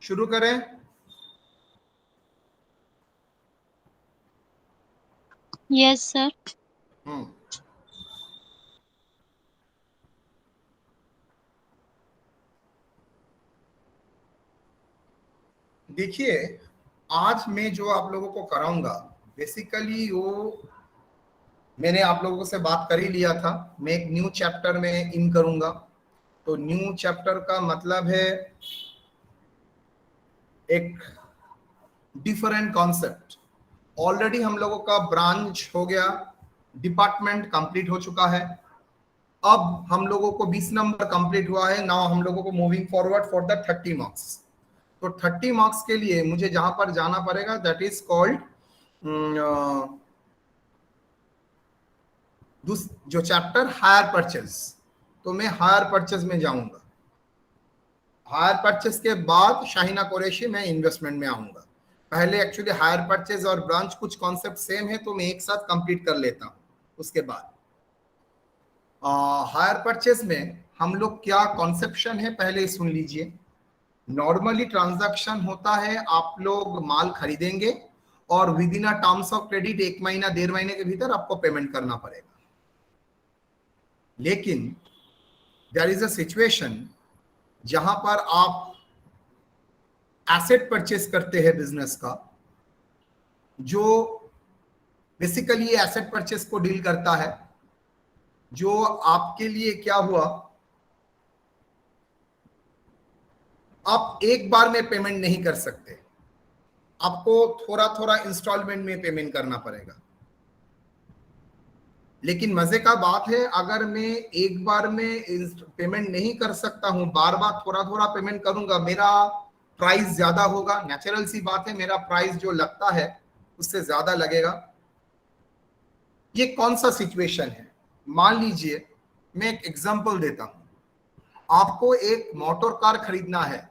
शुरू करें? Yes sir. देखिए, आज मैं जो आप लोगों को कराऊंगा बेसिकली वो मैंने आप लोगों से बात कर ही लिया था। मैं एक न्यू चैप्टर में इन करूंगा। तो न्यू चैप्टर का मतलब है एक डिफरेंट कॉन्सेप्ट। ऑलरेडी हम लोगों का ब्रांच हो गया, डिपार्टमेंट कंप्लीट हो चुका है। अब हम लोगों को 20 नंबर कंप्लीट हुआ है। नाउ हम लोगों को moving forward for the 30 marks. तो 30 मार्क्स के लिए मुझे जहां पर जाना पड़ेगा दैट इज कॉल्ड जो चैप्टर हायर परचेज। तो मैं हायर परचेज में जाऊंगा। हायर परचेज के बाद शाहिना कुरैशी मैं इन्वेस्टमेंट में आऊंगा। पहले एक्चुअली हायर परचेज और ब्रांच कुछ कॉन्सेप्ट सेम है तो मैं एक साथ कंप्लीट कर लेता हूं। उसके बाद हायर परचेज में हम लोग क्या कॉन्सेप्शन है पहले सुन लीजिए। नॉर्मली ट्रांजैक्शन होता है, आप लोग माल खरीदेंगे और with in a terms of credit 1 महीना 1.5 महीने के भीतर आपको पेमेंट करना पड़ेगा। लेकिन देयर इज अ सिचुएशन जहां पर आप एसेट परचेस करते हैं बिजनेस का, जो बेसिकली एसेट परचेस को डील करता है। जो आपके लिए क्या हुआ, आप एक बार में पेमेंट नहीं कर सकते, आपको थोड़ा थोड़ा इंस्टॉलमेंट में पेमेंट करना पड़ेगा। लेकिन मजे का बात है, अगर मैं एक बार में पेमेंट नहीं कर सकता हूं, बार बार थोड़ा थोड़ा पेमेंट करूंगा, मेरा प्राइस ज्यादा होगा। नेचुरल सी बात है, मेरा प्राइस जो लगता है उससे ज्यादा लगेगा। ये कौन सा सिचुएशन है? मान लीजिए मैं एक एग्जांपल देता हूं। आपको एक मोटर कार खरीदना है,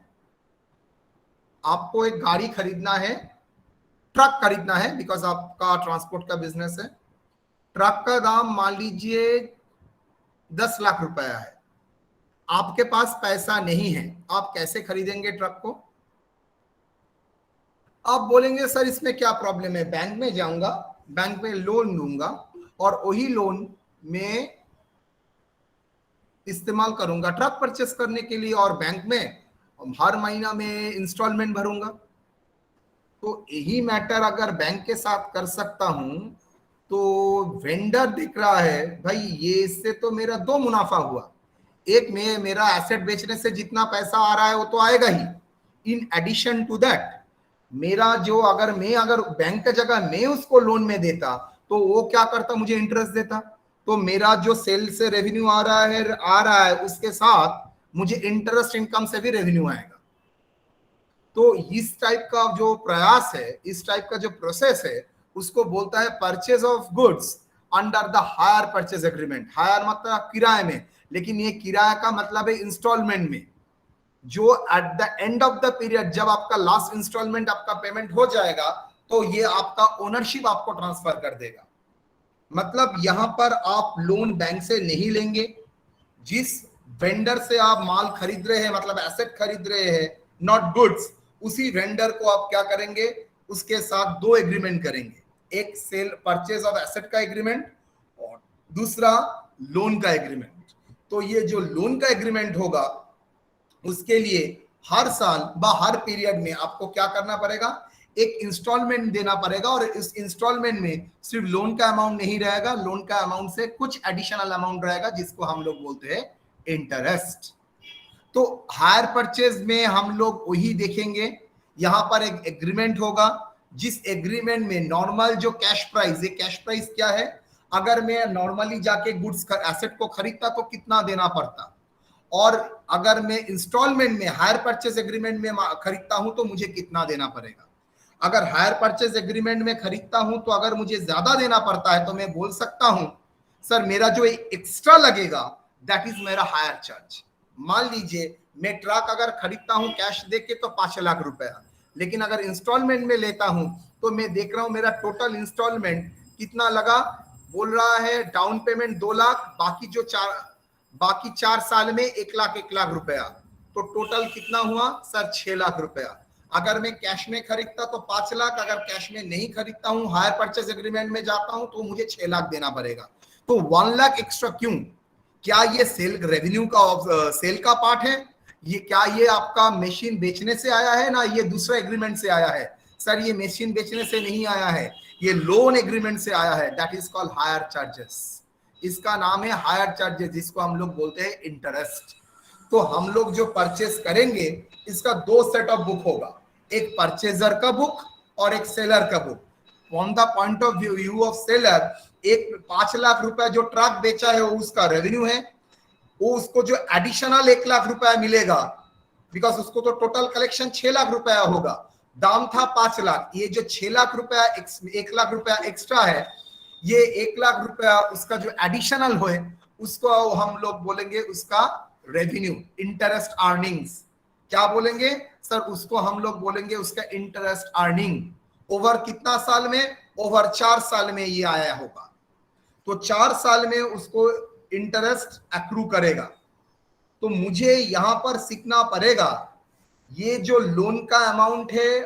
आपको एक गाड़ी खरीदना है, ट्रक खरीदना है, बिकॉज आपका ट्रांसपोर्ट का बिजनेस है। ट्रक का दाम मान लीजिए 10 लाख रुपया है। आपके पास पैसा नहीं है, आप कैसे खरीदेंगे ट्रक को? आप बोलेंगे सर इसमें क्या प्रॉब्लम है, बैंक में जाऊंगा, बैंक में लोन लूंगा और वही लोन में इस्तेमाल करूंगा ट्रक परचेस करने के लिए और बैंक में हर महीना में इंस्टॉलमेंट भरूंगा। तो यही मैटर अगर बैंक के साथ कर सकता हूं तो वेंडर दिख रहा है भाई ये इससे तो मेरा दो मुनाफा हुआ। एक में मेरा एसेट बेचने से जितना पैसा आ रहा है वो तो आएगा ही, इन एडिशन टू दैट मेरा जो अगर बैंक का जगह मैं उसको लोन में देता तो वो क्या करता, मुझे इंटरेस्ट देता। तो मेरा जो सेल से रेवेन्यू आ रहा है उसके साथ मुझे इंटरेस्ट इनकम से भी रेवेन्यू आएगा। तो इस टाइप का जो प्रयास है, इस टाइप का जो प्रोसेस है, उसको बोलता है purchase of goods under the hire purchase agreement. Hire मतलब किराए में, लेकिन ये किराया का मतलब है इंस्टॉलमेंट में। जो at the end of the period जब आपका लास्ट इंस्टॉलमेंट आपका पेमेंट हो जाएगा तो ये आपका ओनरशिप आपको ट्रांसफर कर देगा। मतलब यहां पर आप लोन बैंक से नहीं लेंगे। जिस वेंडर से आप माल खरीद रहे हैं, मतलब एसेट खरीद रहे हैं, नॉट गुड्स, उसी वेंडर को आप क्या करेंगे, उसके साथ दो एग्रीमेंट करेंगे। एक सेल परचेज ऑफ एसेट का एग्रीमेंट और दूसरा लोन का एग्रीमेंट। तो ये जो लोन का एग्रीमेंट होगा उसके लिए हर साल हर पीरियड में आपको क्या करना पड़ेगा, एक इंस्टॉलमेंट देना पड़ेगा। और इस इंस्टॉलमेंट में सिर्फ लोन का अमाउंट नहीं रहेगा, लोन का अमाउंट से कुछ एडिशनल अमाउंट रहेगा जिसको हम लोग बोलते हैं इंटरेस्ट। तो हायर परचेज में हम लोग वही देखेंगे। यहां पर एक एग्रीमेंट होगा, जिस एग्रीमेंट में नॉर्मल जो कैश प्राइस, ये कैश प्राइस क्या है, अगर मैं नॉर्मली जाके गुड्स एसेट को खरीदता तो कितना देना पड़ता, और अगर मैं इंस्टॉलमेंट में हायर परचेज एग्रीमेंट में खरीदता हूं तो मुझे कितना देना पड़ेगा। अगर हायर परचेज एग्रीमेंट में खरीदता हूं तो अगर मुझे ज्यादा देना पड़ता है तो मैं बोल सकता हूं सर मेरा जो एक्स्ट्रा लगेगा दैट इज मेरा हायर चार्ज। मान लीजिए मैं ट्रक अगर खरीदता हूं कैश देके तो 5 लाख रुपया, लेकिन अगर इंस्टॉलमेंट में लेता हूं तो मैं देख रहा हूं मेरा टोटल इंस्टॉलमेंट कितना लगा, बोल रहा है डाउन पेमेंट 2 लाख, बाकी 4 साल में 1 लाख रुपया, तो टोटल कितना हुआ सर 6 लाख रुपया। अगर मैं कैश में खरीदता तो 5 लाख, अगर कैश में नहीं खरीदता हूं, हायर परचेज एग्रीमेंट में जाता हूं, तो मुझे 6 लाख देना पड़ेगा। तो 1 लाख एक्स्ट्रा क्यों? क्या ये सेल रेवेन्यू का सेल का पार्ट है? ये क्या ये आपका मशीन बेचने से आया है ना ये दूसरा एग्रीमेंट से आया है? सर ये मशीन बेचने से नहीं आया है, ये लोन एग्रीमेंट से आया है। That is called higher charges. इसका नाम है हायर चार्जेस, जिसको हम लोग बोलते हैं इंटरेस्ट। तो हम लोग जो परचेस करेंगे इसका 2 सेट ऑफ बुक होगा, एक परचेजर का बुक और एक सेलर का book. From the point of view of seller, एक 5 लाख रुपया जो ट्रक बेचा है वो उसका रेवेन्यू है, वो उसको जो एडिशनल 1 लाख रुपया मिलेगा, बिकॉज उसको तो टोटल कलेक्शन 6 लाख रुपया होगा, दाम था 5 लाख, ये जो 6 लाख रुपया 1 लाख रुपया एक्स्ट्रा है, ये 1 लाख रुपया उसका जो एडिशनल हो उसको हम लोग बोलेंगे उसका रेवेन्यू, इंटरेस्ट अर्निंग्स। क्या बोलेंगे सर? उसको हम लोग बोलेंगे उसका इंटरेस्ट अर्निंग। ओवर कितना साल में? ओवर 4 साल में ये आया होगा, तो 4 साल में उसको इंटरेस्ट एक्रू करेगा। तो मुझे यहां पर सीखना पड़ेगा ये जो लोन का अमाउंट है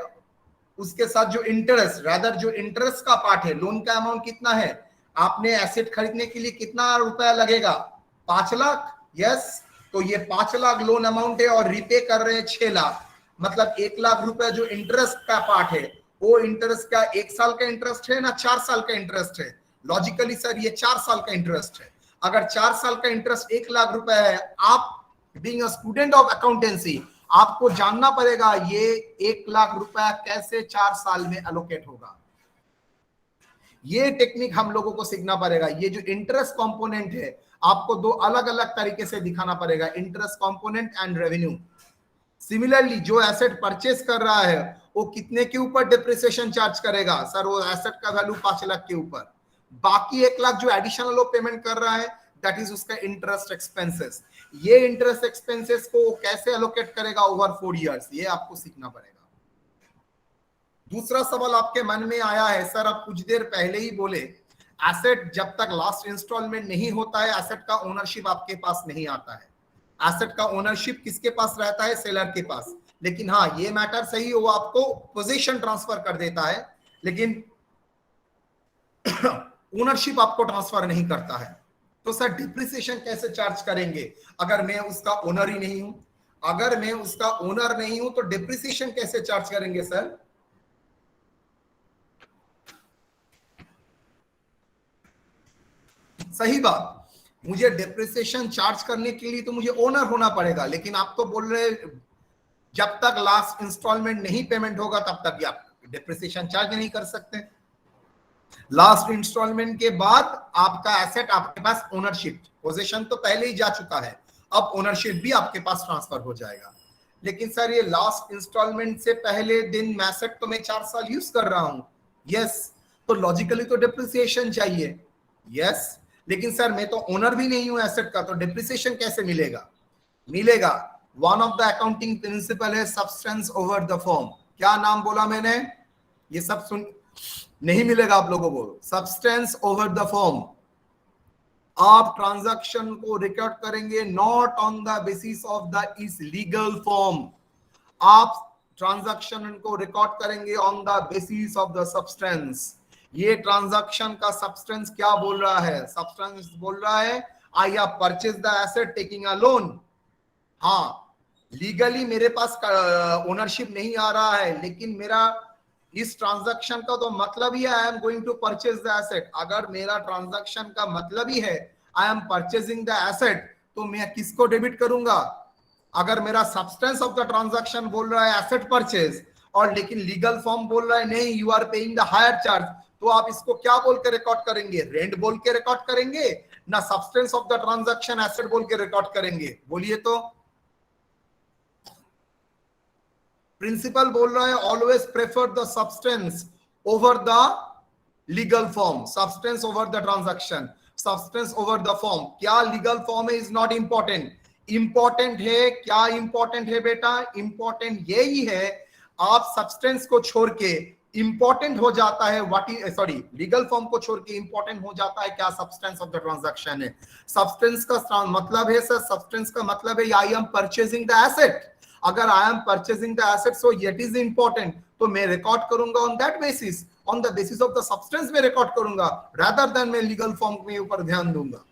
उसके साथ जो इंटरेस्ट, रादर जो इंटरेस्ट का पार्ट है, लोन का अमाउंट कितना है, आपने एसेट खरीदने के लिए कितना रुपया लगेगा? 5 लाख। यस, तो ये 5 लाख लोन अमाउंट है और रिपे कर रहे हैं 6 लाख, मतलब 1 लाख रुपया जो इंटरेस्ट का पार्ट है, वो इंटरेस्ट का 1 साल का इंटरेस्ट है ना 4 साल का इंटरेस्ट है? लॉजिकली सर ये 4 साल का इंटरेस्ट है। अगर 4 साल का इंटरेस्ट 1 लाख रुपया है, आप being a student of accountancy आपको जानना पड़ेगा ये 1 लाख रुपया कैसे 4 साल में एलोकेट होगा। ये टेक्निक हम लोगों को सीखना पड़ेगा। ये जो इंटरेस्ट कंपोनेंट है आपको 2 अलग अलग तरीके से दिखाना पड़ेगा, interest component and revenue. Similarly जो एसेट परचेस कर रहा है वो कितने के ऊपर डिप्रिसिएशन चार्ज करेगा? सर वो एसेट का वैल्यू 5 लाख के ऊपर, बाकी 1 लाख जो एडिशनल वो पेमेंट कर रहा है दैट इज उसका इंटरेस्ट एक्सपेंसेस। ये इंटरेस्ट एक्सपेंसेस को कैसे एलोकेट करेगा ओवर 4 इयर्स, ये आपको सीखना पड़ेगा। दूसरा सवाल आपके मन में आया है, सर आप कुछ देर पहले ही बोले एसेट जब तक लास्ट इंस्टॉलमेंट नहीं होता है एसेट का ओनरशिप आपके पास नहीं आता है। एसेट का ओनरशिप किसके पास रहता है? सेलर के पास। लेकिन हाँ ये मैटर सही, वो आपको पोजीशन ट्रांसफर कर देता है लेकिन ओनरशिप आपको ट्रांसफर नहीं करता है। तो सर डिप्रिसिएशन कैसे चार्ज करेंगे अगर मैं उसका ओनर ही नहीं हूं? अगर मैं उसका ओनर नहीं हूं तो डिप्रिसिएशन कैसे चार्ज करेंगे सर? सही बात, मुझे डिप्रिसिएशन चार्ज करने के लिए तो मुझे ओनर होना पड़ेगा, लेकिन आप तो बोल रहे जब तक लास्ट इंस्टॉलमेंट नहीं पेमेंट होगा तब तक आप डिप्रिसिएशन चार्ज नहीं कर सकते। लास्ट इंस्टॉलमेंट के बाद आपका एसेट आपके पास ओनरशिप, पोजीशन तो पहले ही जा चुका है, अब ओनरशिप भी आपके पास ट्रांसफर हो जाएगा। लेकिन सर ये लास्ट इंस्टॉलमेंट से पहले दिन एसेट तो मैं 4 साल यूज कर रहा हूं। यस, तो लॉजिकली तो डिप्रिसिएशन चाहिए। यस, लेकिन सर मैं तो ओनर भी नहीं हूं एसेट का, तो डिप्रिसिएशन कैसे मिलेगा? मिलेगा, one of the accounting principle है सब्सटेंस ओवर द फॉर्म। क्या नाम बोला मैंने? ये सब सुन नहीं मिलेगा आप लोगों को। सब्सटेंस ओवर द फॉर्म, आप ट्रांजैक्शन को रिकॉर्ड करेंगे not on the basis of the इस लीगल फॉर्म, आप ट्रांजैक्शन को रिकॉर्ड करेंगे on the basis of the substance. ये ट्रांजैक्शन का सब्सटेंस क्या बोल रहा है? सब्सटेंस बोल रहा है I have purchase the asset taking a loan. हाँ लीगली मेरे पास ओनरशिप नहीं आ रहा है, लेकिन मेरा इस ट्रांजैक्शन का तो मतलब ही है I am going to purchase the asset. अगर मेरा ट्रांजैक्शन का मतलब ही है I am purchasing the asset, तो मैं किसको डेबिट करूंगा? अगर मेरा सब्सटेंस ऑफ द ट्रांजैक्शन बोल रहा है एसेट परचेज और लेकिन लीगल फॉर्म बोल रहा है नहीं you are paying the hire charge, तो आप इसको क्या बोल के रिकॉर्ड करेंगे? रेंट बोल के रिकॉर्ड करेंगे ना substance of the transaction asset बोल के रिकॉर्ड करेंगे? बोलिए तो। प्रिंसिपल बोल रहा है always prefer the substance over the legal form, substance over the transaction, substance over the form. क्या लीगल फॉर्म है इज नॉट इंपॉर्टेंट, इंपॉर्टेंट है क्या? इंपॉर्टेंट है बेटा, इंपॉर्टेंट यही है आप सब्सटेंस को छोड़ के इंपॉर्टेंट हो जाता है what is sorry legal form को छोड़ के इंपॉर्टेंट हो जाता है क्या? सब्सटेंस ऑफ द ट्रांजैक्शन है। सब्सटेंस का मतलब है सर, सब्सटेंस का मतलब है I am purchasing the asset, अगर I am purchasing the asset so it is important, तो मैं रिकॉर्ड करूंगा on that basis, on the basis of the substance में रिकॉर्ड करूंगा, रादर देन मैं लीगल फॉर्म के ऊपर ध्यान दूंगा।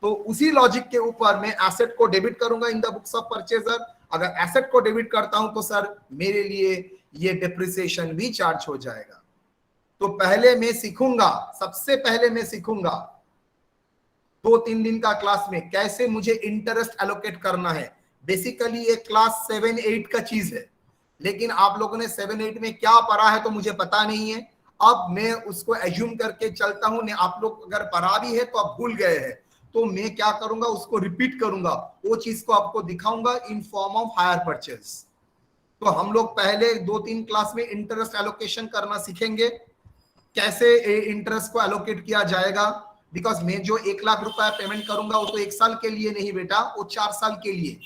तो उसी लॉजिक के ऊपर मैं एसेट को डेबिट करूंगा in the books of purchaser. अगर एसेट को डेबिट करता हूं तो सर मेरे लिए ये डिप्रिसिएशन भी चार्ज हो जाएगा। तो पहले मैं सीखूंगा, सबसे पहले मैं सीखूंगा 2-3 दिन का क्लास में कैसे मुझे इंटरेस्ट एलोकेट करना है। बेसिकली ये क्लास 7-8 का चीज है, लेकिन आप लोगों ने 7-8 में क्या पढ़ा है तो मुझे पता नहीं है। अब मैं उसको एज्यूम करके चलता हूं, आप लोग अगर पढ़ा भी है तो आप भूल गए हैं, तो मैं क्या करूंगा उसको रिपीट करूंगा, वो चीज को आपको दिखाऊंगा in form of hire purchase. तो हम लोग पहले 2-3 क्लास में इंटरेस्ट एलोकेशन करना सीखेंगे, कैसे इंटरेस्ट को एलोकेट किया जाएगा। बिकॉज मैं जो 1 लाख रुपया पेमेंट करूंगा वो तो 1 साल के लिए नहीं बेटा, वो 4 साल के लिए।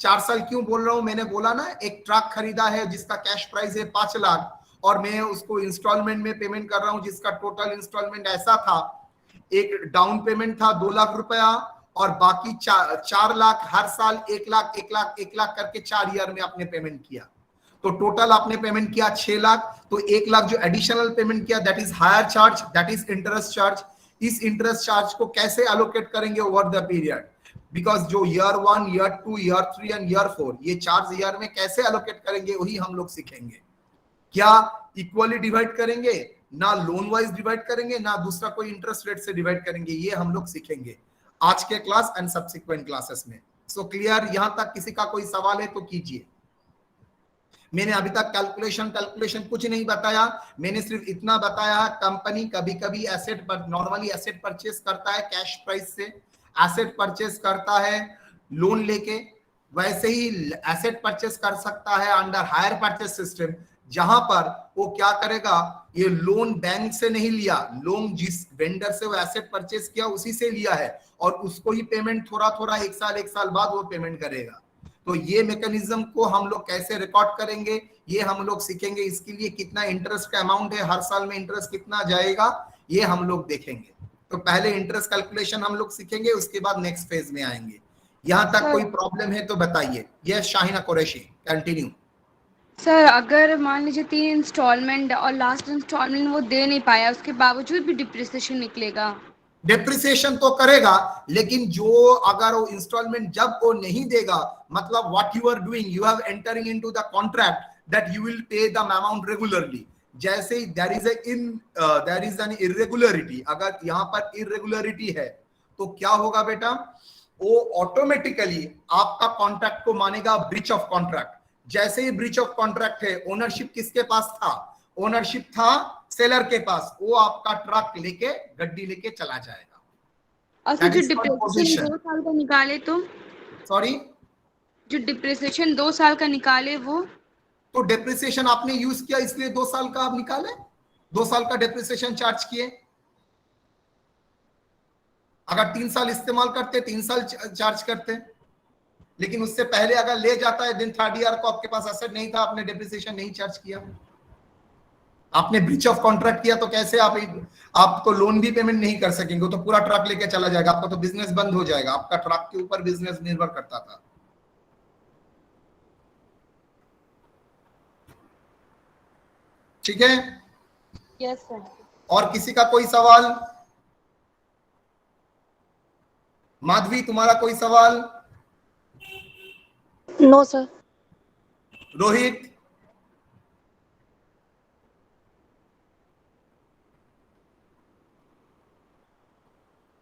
4 साल क्यों बोल रहा हूं, मैंने बोला ना एक ट्रक खरीदा है जिसका कैश प्राइस है 5 लाख, और मैं उसको इंस्टॉलमेंट में पेमेंट कर रहा हूं जिसका टोटल इंस्टॉलमेंट ऐसा था, एक डाउन पेमेंट था 2 लाख रुपया और बाकी 4 लाख, हर साल 1 लाख 1 लाख 1 लाख करके 4 ईयर में आपने पेमेंट किया, तो टोटल आपने पेमेंट किया 6 लाख। तो 1 लाख जो एडिशनल पेमेंट किया that is hire charge, that is interest charge. इस इंटरेस्ट चार्ज को कैसे एलोकेट करेंगे ओवर द पीरियड, बिकॉज जो year 1, year 2, year 3 and year 4 ये चार्ज ईयर में कैसे एलोकेट करेंगे वही हम लोग सीखेंगे। क्या इक्वली डिवाइड करेंगे, ना लोन वाइज डिवाइड करेंगे, ना दूसरा कोई इंटरेस्ट रेट से डिवाइड करेंगे, ये हम लोग सीखेंगे आज के क्लास एंड सब्सिक्वेंट क्लासेस में। सो क्लियर, यहां तक किसी का कोई सवाल है तो कीजिए। मैंने अभी तक कैलकुलेशन कुछ नहीं बताया, मैंने सिर्फ इतना बताया कंपनी कभी कभी एसेट पर नॉर्मली एसेट परचेस करता है कैश प्राइस से, एसेट परचेस करता है लोन लेके, वैसे ही एसेट परचेस कर सकता है अंडर हायर परचेस सिस्टम, जहां पर वो क्या करेगा, ये लोन बैंक से नहीं लिया, लोन जिस वेंडर से वो एसेट परचेस किया उसी से लिया है और उसको ही पेमेंट थोड़ा थोड़ा 1 साल बाद वो पेमेंट करेगा। तो ये मैकेनिज्म को हम लोग कैसे रिकॉर्ड करेंगे ये हम लोग सीखेंगे। इसके लिए कितना इंटरेस्ट का अमाउंट है, हर साल में इंटरेस्ट कितना जाएगा ये हम लोग देखेंगे। तो पहले इंटरेस्ट कैलकुलेशन हम लोग सीखेंगे, उसके बाद नेक्स्ट फेज में आएंगे। यहां तक कोई प्रॉब्लम है तो बताइए। Yes Shahina Qureshi, continue. Sir अगर मान लीजिए 3 इंस्टॉलमेंट और लास्ट इंस्टॉलमेंट वो दे नहीं पाया, उसके बावजूद भी डिप्रिसिएशन निकलेगा? डिप्रिसिएशन तो करेगा, लेकिन जो अगर वो इंस्टॉलमेंट जब वो नहीं देगा, मतलब what you are doing, you have entering into the contract that you will pay the amount regularly. जैसे ही देयर इज एन इरेगुलरिटी, अगर यहाँ पर इरेगुलरिटी है तो क्या होगा बेटा, वो ऑटोमेटिकली आपका कॉन्ट्रैक्ट को मानेगा ब्रीच ऑफ कॉन्ट्रैक्ट। जैसे ही ब्रीच ऑफ कॉन्ट्रैक्ट है, ओनरशिप किसके पास था, ओनरशिप था सेलर के पास, वो आपका ट्रक लेके गड्डी लेके चला जाएगा। और फिर जो डिप्रिसिएशन 2 साल का निकाले तो? सॉरी, जो डिप्रिसिएशन 2 साल का निकाले वो? तो डिप्रिसिएशन आपने यूज किया इसलिए 2 साल का आप निकाले, 2 साल का डिप्रिसिएशन चार्ज किए। अगर 3 साल इस्तेमाल करते 3 साल चार्ज करते, लेकिन उससे पहले अगर ले जाता है दिन 3rd ईयर को आपके पास एसेट नहीं था, आपने डिप्रिसिएशन नहीं चार्ज किया, आपने ब्रीच ऑफ कॉन्ट्रैक्ट किया, तो कैसे आप तो लोन भी पेमेंट नहीं कर सकेंगे, तो पूरा ट्रक लेके चला जाएगा, आपका तो बिजनेस बंद हो जाएगा। आपका ट्रक के ऊपर बिजनेस निर्भर करता था। ठीक है? Yes sir. और किसी का कोई सवाल? माधवी तुम्हारा कोई सवाल? No sir. रोहित?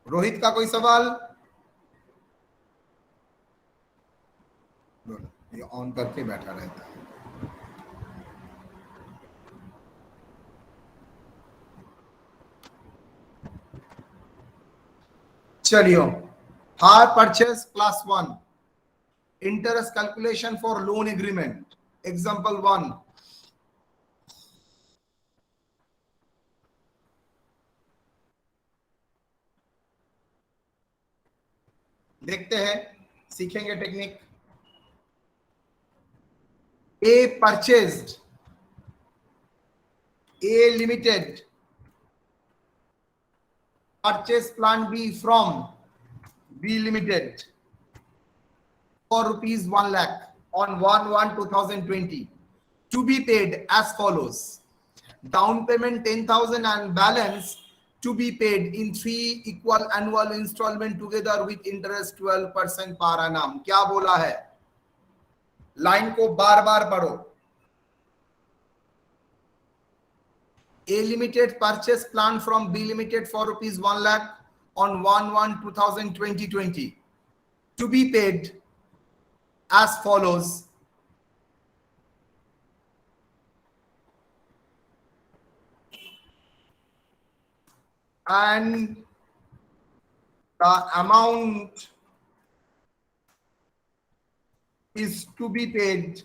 रोहित का कोई सवाल? ये ऑन करके बैठा रहता है। चलिए, hire purchase class 1, interest calculation for loan agreement, example 1। देखते हैं, सीखेंगे technique. A purchased, A limited purchase plan B from B limited for rupees 1 lakh, on 1/1/2020 to be paid as follows: down payment 10,000 and balance to be paid in 3 equal annual installment together with interest 12% per annum. क्या बोला है? Line को बार बार पढ़ो. A Limited purchase plan from B Limited for rupees 1 lakh on 1/1/2020 to be paid as follows: and the amount is to be paid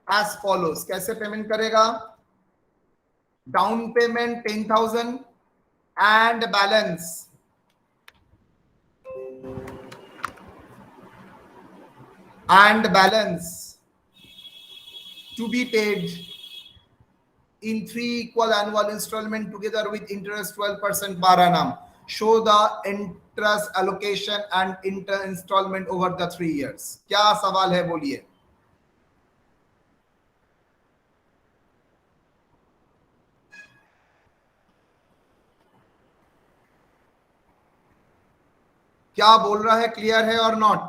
as follows. कैसे payment करेगा? Down payment 10,000 and balance to be paid in 3 equal annual installment together with interest 12% per annum. Show the interest allocation and installment over the 3 years. क्या सवाल है बोलिए. क्या बोल रहा है? क्लियर है और नॉट?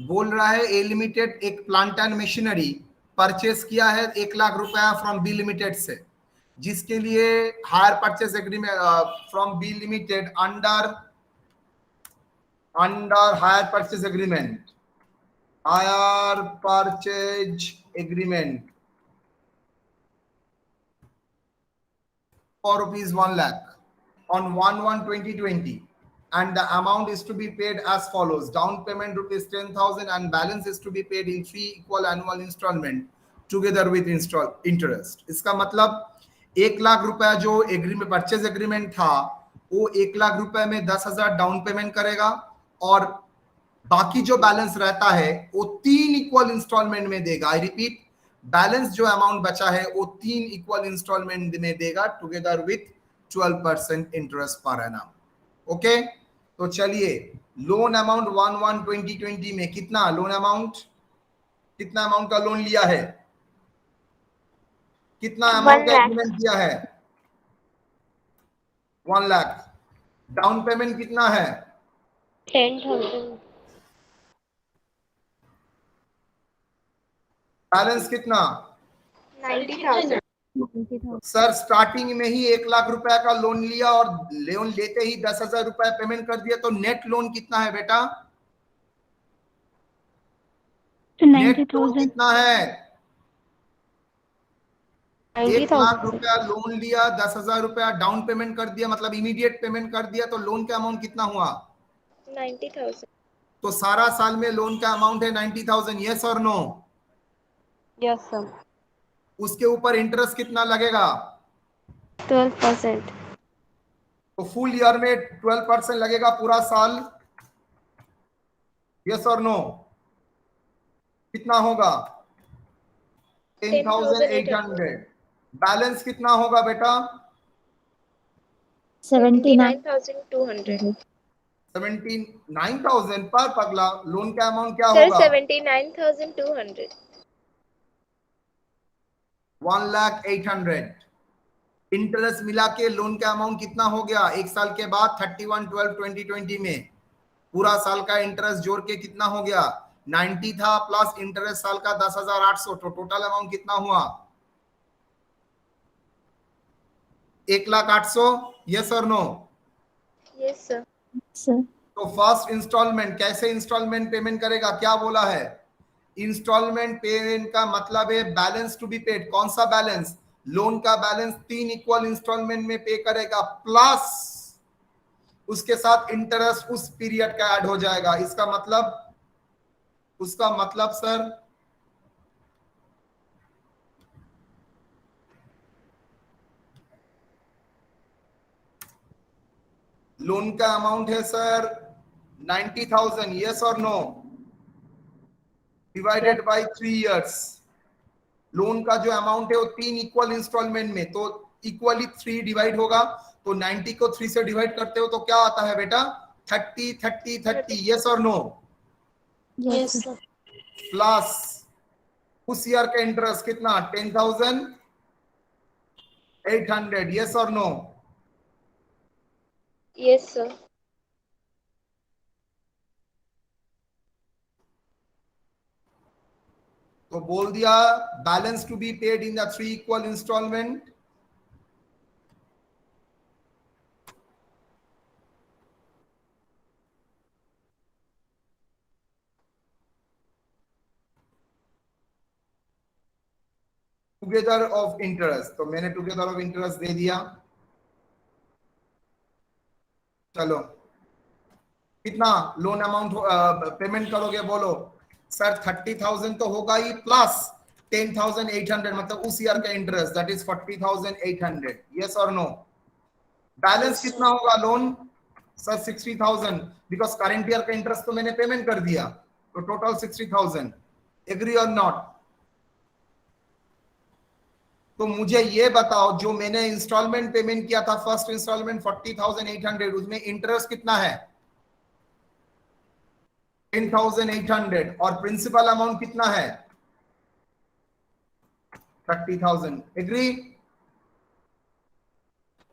बोल रहा है ए लिमिटेड एक प्लांट एंड मशीनरी परचेस किया है 1 लाख रुपया फ्रॉम बी लिमिटेड से, जिसके लिए hire purchase agreement from B limited under hire purchase agreement for rupees 1 lakh on 1/1/2020, and the amount is to be paid as follows: down payment rupees 10,000 and balance is to be paid in 3 equal annual installment together with interest. इसका मतलब 1 लाख रुपया जो agreement purchase agreement था वो 1 लाख रुपए में 10,000 down payment करेगा और बाकी जो बैलेंस रहता है वो 3 इक्वल इंस्टॉलमेंट में देगा. आई रिपीट, बैलेंस जो अमाउंट बचा है वो 3 इक्वल इंस्टॉलमेंट में देगा together with 12% interest per annum. Okay, तो चलिए लोन अमाउंट 1/1/2020 में कितना लोन अमाउंट, कितना अमाउंट का लोन लिया है, कितना अमाउंट का एग्रीमेंट किया है? 1 लाख. डाउन पेमेंट कितना है? 10,000. बैलेंस कितना? 90,000. सर स्टार्टिंग में ही 1 लाख रुपए का लोन लिया और लोन लेते ही 10,000 रुपए पेमेंट कर दिया, तो नेट लोन कितना है बेटा? नेट लोन कितना है? 1 लाख रुपया लोन लिया, 10,000 रुपया डाउन पेमेंट कर दिया, मतलब इमीडिएट पेमेंट कर दिया, तो लोन का अमाउंट कितना हुआ? 90,000. तो सारा साल में लोन का अमाउंट है 90,000. यस और नो? Yes sir. उसके ऊपर इंटरेस्ट कितना लगेगा? 12%. तो फुल ईयर में 12% लगेगा पूरा साल. यस और नो? कितना होगा? 10,800. बैलेंस कितना होगा बेटा? 79,200. 79,000 पर पगला. लोन का अमाउंट क्या सर होगा? 79,200. 1,08,000. इंटरेस्ट मिला के लोन का अमाउंट कितना हो गया? 1 साल के बाद 31/12/2020 में पूरा साल का इंटरेस्ट जोड़ के कितना हो गया? 90 था प्लस इंटरेस्ट साल का 10,800, तो टोटल अमाउंट कितना हुआ? 1,08,000. यस और नो? Yes sir. तो फर्स्ट इंस्टॉलमेंट कैसे इंस्टॉलमेंट पेमेंट करेगा? क्या बोला है? इंस्टॉलमेंट पेमेंट का मतलब है बैलेंस टू बी पेड. कौन सा बैलेंस? लोन का बैलेंस 3 इक्वल इंस्टॉलमेंट में पे करेगा, प्लस उसके साथ इंटरेस्ट उस पीरियड का ऐड हो जाएगा. उसका मतलब सर लोन का अमाउंट है सर 90,000. यस और no? Divided by 3 years. Loan का जो अमाउंट है वो 3 इक्वल इंस्टॉलमेंट में, तो इक्वली 3 डिवाइड होगा, तो 90 को 3 से डिवाइड करते हो तो क्या आता है बेटा? 30 30 30. यस और नो? Yes sir. प्लस उस ईयर का इंटरेस्ट कितना 10,800, यस और नो? Yes, sir. तो बोल दिया balance to be paid in the 3 equal instalment. Together of interest, तो मैंने टुगेदर ऑफ इंटरेस्ट दे दिया। चलो कितना लोन अमाउंट पेमेंट करोगे बोलो? सर 30,000 तो होगा ही, प्लस 10,800 मतलब उस ईयर का इंटरेस्ट, दैट इज 40,800, यस और नो? बैलेंस Yes, कितना होगा loan? Sir 60,000, because current year का इंटरेस्ट तो मैंने पेमेंट कर दिया, तो टोटल 60,000। एग्री और नॉट? तो मुझे ये बताओ, जो मैंने इंस्टॉलमेंट पेमेंट किया था फर्स्ट इंस्टॉलमेंट 40,800, उसमें इंटरेस्ट कितना है? 10,800, और प्रिंसिपल अमाउंट कितना है? 30,000। एग्री?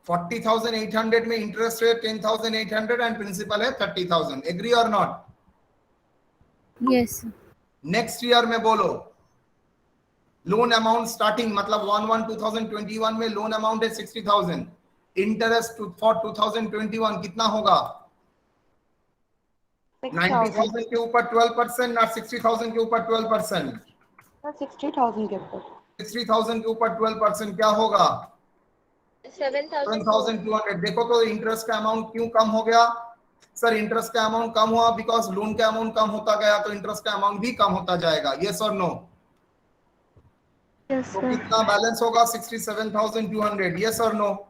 40,800 में इंटरेस्ट है 10,800 एंड प्रिंसिपल है 30,000। एग्री और नॉट? Yes. नेक्स्ट ईयर में बोलो लोन अमाउंट स्टार्टिंग मतलब 1/1/2021 में लोन अमाउंट है 60,000, इंटरेस्ट फॉर 2021 कितना होगा? 90,000 के ऊपर 12% और 60,000 के ऊपर 12%। 60,000 के ऊपर 60,000 के ऊपर 12% क्या होगा? 7,000. 7,200। देखो तो इंटरेस्ट का अमाउंट क्यों कम हो गया? सर इंटरेस्ट का अमाउंट कम हुआ बिकॉज लोन का अमाउंट कम होता गया, तो इंटरेस्ट का अमाउंट भी कम होता जाएगा, यस और नो? Yes, तो sir. कितना बैलेंस होगा? 67,200, यस और नो?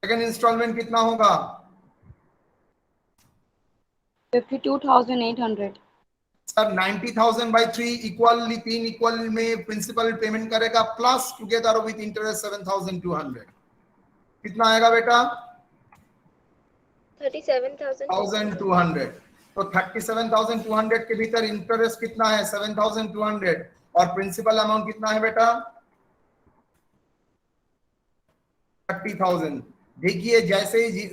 सेकंड इंस्टॉलमेंट कितना होगा? 52,800. सर 90,000 बाई 3 इक्वली 3 इक्वल में प्रिंसिपल पेमेंट करेगा प्लस टुगेदर विद इंटरेस्ट 7,200, कितना आएगा बेटा? 37,200. तो 37,200 के भीतर इंटरेस्ट कितना है? 7,200, और प्रिंसिपल अमाउंट कितना है बेटा? 30,000। देखिए जैसे ही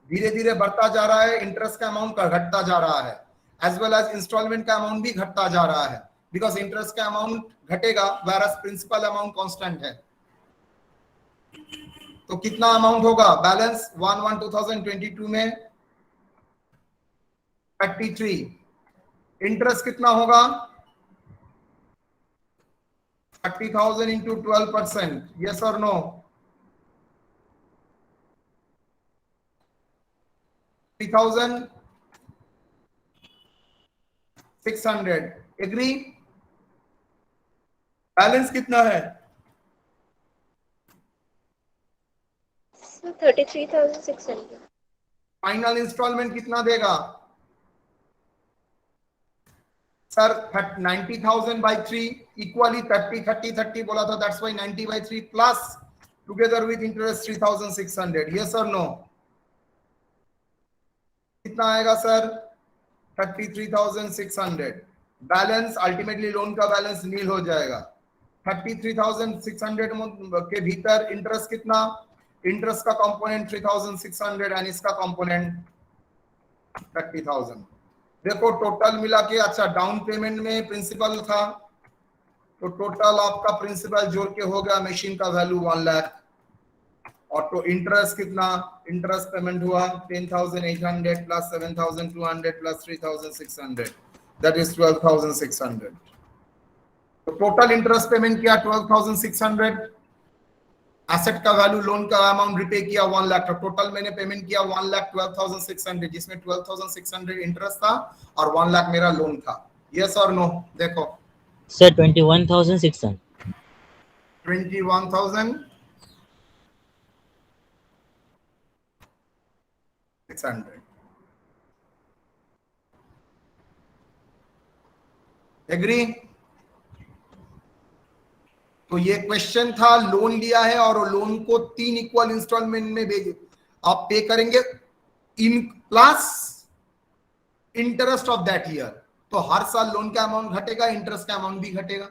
धीरे धीरे बढ़ता जा रहा है इंटरेस्ट का अमाउंट का घटता जा रहा है, एज वेल एज इंस्टॉलमेंट का अमाउंट भी घटता जा रहा है, बिकॉज इंटरेस्ट का अमाउंट घटेगा वेयरएज प्रिंसिपल अमाउंट कांस्टेंट है। तो कितना अमाउंट होगा बैलेंस 1/1/2022 में? 33। इंटरेस्ट कितना होगा? 30,000 इंटू 12%, यस और नो? 3,600। एग्री? बैलेंस कितना है? So 33,600. फाइनल इंस्टॉलमेंट कितना देगा? सर 90,000 बाई 3 इक्वली 30 बोला था, that's why 90 by 3 plus together with interest 3,600, yes और नो? कितना आएगा सर? 33,600। बैलेंस अल्टीमेटली लोन का बैलेंस नील हो जाएगा। 33,600 के भीतर इंटरेस्ट कितना? इंटरेस्ट का कंपोनेंट 3,600 एंड इसका कंपोनेंट 30,000। देखो टोटल मिला के, अच्छा डाउन पेमेंट में प्रिंसिपल था, तो टोटल आपका प्रिंसिपल जोड़ के हो गया मशीन का वैल्यू 1 लाख, और तो इंटरेस्ट कितना? इंटरेस्ट पेमेंट हुआ 10,800 प्लस 7,200 प्लस 3,600, दैट इज 12,600। तो टोटल इंटरेस्ट पेमेंट किया 12,600, एसेट का वैल्यू लोन का अमाउंट रिपे किया 1 लाख, तो टोटल मैंने पेमेंट किया 1,12,600, जिसमें 12,600 इंटरेस्ट था और 1 लाख मेरा लोन था, यस और नो? देखो Sir, 21,600. 21,600। एग्री? तो ये क्वेश्चन था, लोन लिया है और लोन को 3 इक्वल इंस्टॉलमेंट में भेज आप पे करेंगे इन plus interest of that year. तो हर साल लोन का अमाउंट घटेगा, इंटरेस्ट का अमाउंट भी घटेगा,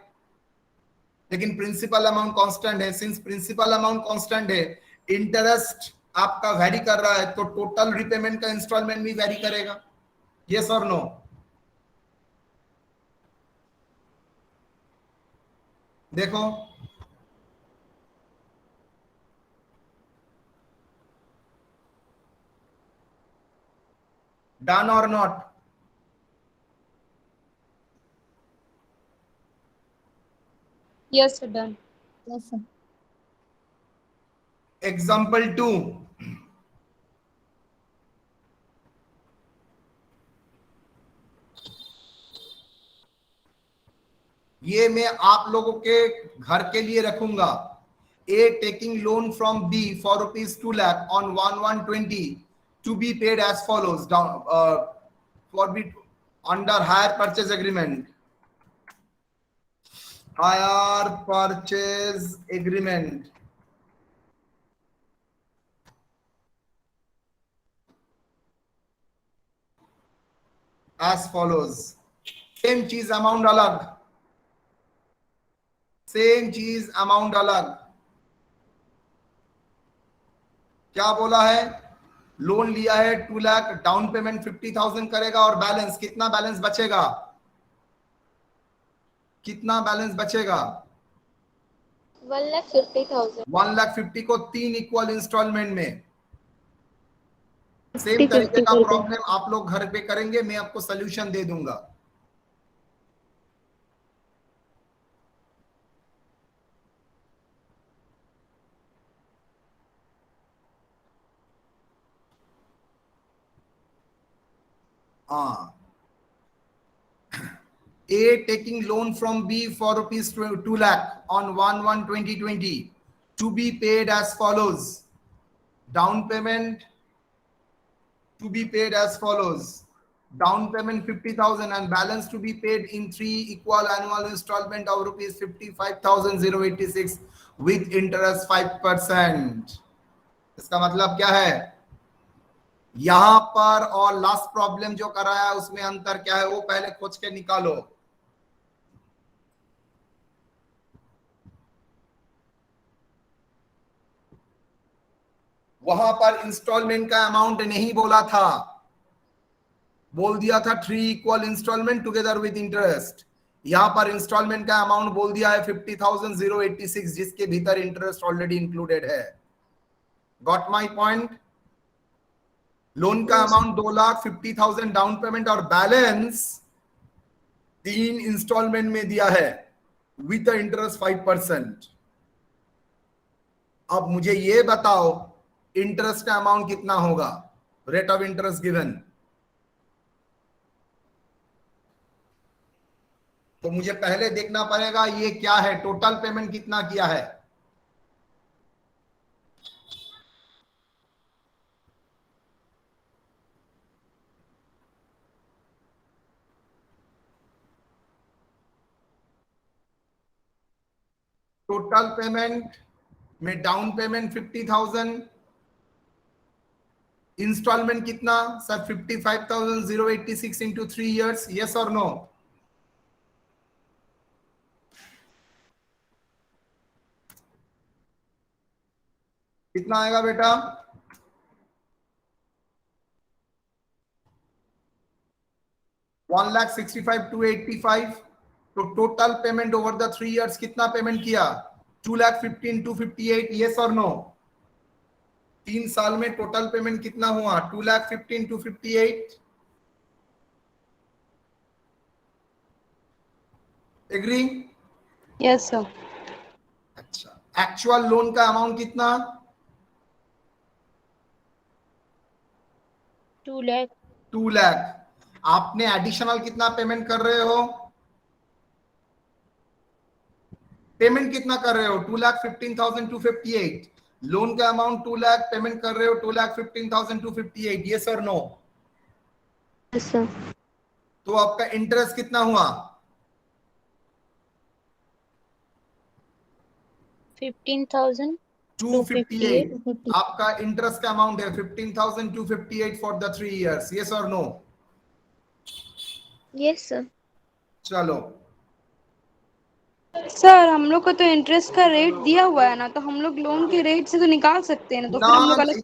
लेकिन प्रिंसिपल अमाउंट कांस्टेंट है। सिंस प्रिंसिपल अमाउंट कांस्टेंट है, इंटरेस्ट आपका वेरी कर रहा है, तो टोटल रिपेमेंट का इंस्टॉलमेंट भी वेरी करेगा। यस और नो? देखो, डन और not? Yes, sir, done. Yes, sir. Example 2, ये मैं आप लोगों के घर के लिए रखूंगा। A taking loan from B for rupees 2 lakh on 1/1/20 to be paid as follows down for be under hire purchase agreement. Hire purchase agreement as follows. Same चीज अमाउंट अलग, सेम चीज अमाउंट अलग। क्या बोला है? लोन लिया है 2 lakh, down payment 50,000 करेगा और बैलेंस कितना बैलेंस बचेगा? कितना बैलेंस बचेगा? 1,50,000. 1,50,000 को 3 इक्वल इंस्टॉलमेंट में। सेम तरीके का प्रॉब्लम आप लोग घर पे करेंगे, मैं आपको सोल्यूशन दे दूंगा। A taking loan from B for rupees 2 lakh on 1/1/2020 to be paid as follows. Down payment to be paid as follows. Down payment 50,000 and balance to be paid in 3 equal annual installment of rupees 55,086 with interest 5%. इसका मतलब क्या है? यहां पर और last problem जो कराया है उसमें अंतर क्या है वो पहले खोज के निकालो। वहां पर इंस्टॉलमेंट का अमाउंट नहीं बोला था, बोल दिया था 3 equal instalment together with interest. यहां पर इंस्टॉलमेंट का अमाउंट बोल दिया है 50,086 जिसके भीतर इंटरेस्ट ऑलरेडी इंक्लूडेड है। Got my point? लोन का अमाउंट 2,50,000 डाउन पेमेंट और बैलेंस 3 इंस्टॉलमेंट में दिया है विद इंटरेस्ट 5%। अब मुझे ये बताओ इंटरेस्ट का अमाउंट कितना होगा? Rate of interest given. तो मुझे पहले देखना पड़ेगा ये क्या है, टोटल पेमेंट कितना किया है। टोटल पेमेंट में डाउन पेमेंट 50,000, इंस्टॉलमेंट कितना सर? 55,086 into 3 years. यस और नो? कितना आएगा बेटा? 1,65,285। तो total payment over the 3 years कितना पेमेंट किया? 2,15,258। यस और नो? 3 साल में टोटल पेमेंट कितना हुआ? 2,15,258। एग्री? Yes, sir. अच्छा, एक्चुअल लोन का अमाउंट कितना? 2 lakh. 2 लाख। आपने एडिशनल कितना पेमेंट कर रहे हो? पेमेंट कितना कर रहे हो? 2,15,258। लोन का अमाउंट 2 लाख, पेमेंट कर रहे हो 2,15,258। यस और नो? Yes, sir. तो आपका इंटरेस्ट कितना हुआ? 15,258. आपका इंटरेस्ट का अमाउंट है 15,258 फॉर द 3 ईयर्स। यस और नो? Yes, sir. चलो, सर हम लोग को तो इंटरेस्ट का रेट दिया हुआ है ना, तो हम लोग लोन के रेट से तो निकाल सकते हैं ना, तो ना फिर हम लोग अलग।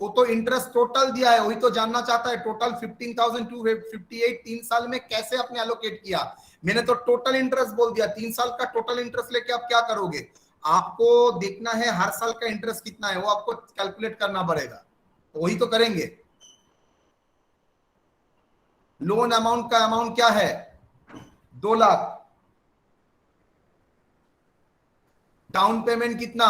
वो तो इंटरेस्ट टोटल दिया है, वही तो जानना चाहता है। टोटल 15,258 3 साल में कैसे आपने एलोकेट किया? मैंने तो टोटल इंटरेस्ट बोल दिया। 3 साल का टोटल इंटरेस्ट लेके आप क्या करोगे? आपको देखना है हर साल का इंटरेस्ट कितना है, वो आपको कैलकुलेट करना पड़ेगा, तो वही तो करेंगे। लोन अमाउंट का अमाउंट क्या है? 2 लाख। डाउन पेमेंट कितना?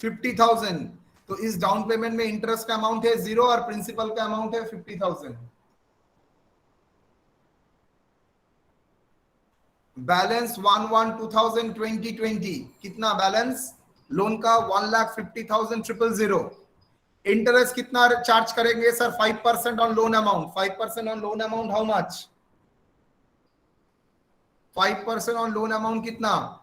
50,000। तो इस डाउन पेमेंट में इंटरेस्ट का अमाउंट है 0 और प्रिंसिपल का अमाउंट है 50,000। बैलेंस 1/1/2020 कितना बैलेंस लोन का? 1,50,000,000। इंटरेस्ट कितना चार्ज करेंगे sir? 5% on loan amount. 5% on loan amount how much? 5% on loan amount कितना?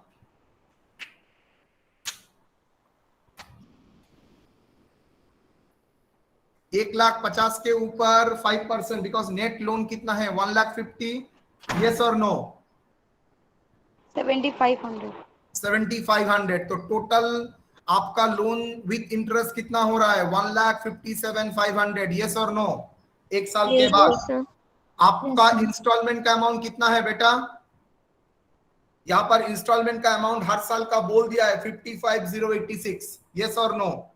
1,50,000 के ऊपर 5%, बिकॉज नेट लोन कितना है? 1,50,000। यस और नो? 7,500। 7,500। तो टोटल आपका लोन विथ इंटरेस्ट कितना हो रहा है? 1,57,500। यस और नो? एक साल के Yes, बाद sir. आपका Yes, sir. इंस्टॉलमेंट का अमाउंट कितना है बेटा? यहां पर इंस्टॉलमेंट का अमाउंट हर साल का बोल दिया है 55,086। यस और नो?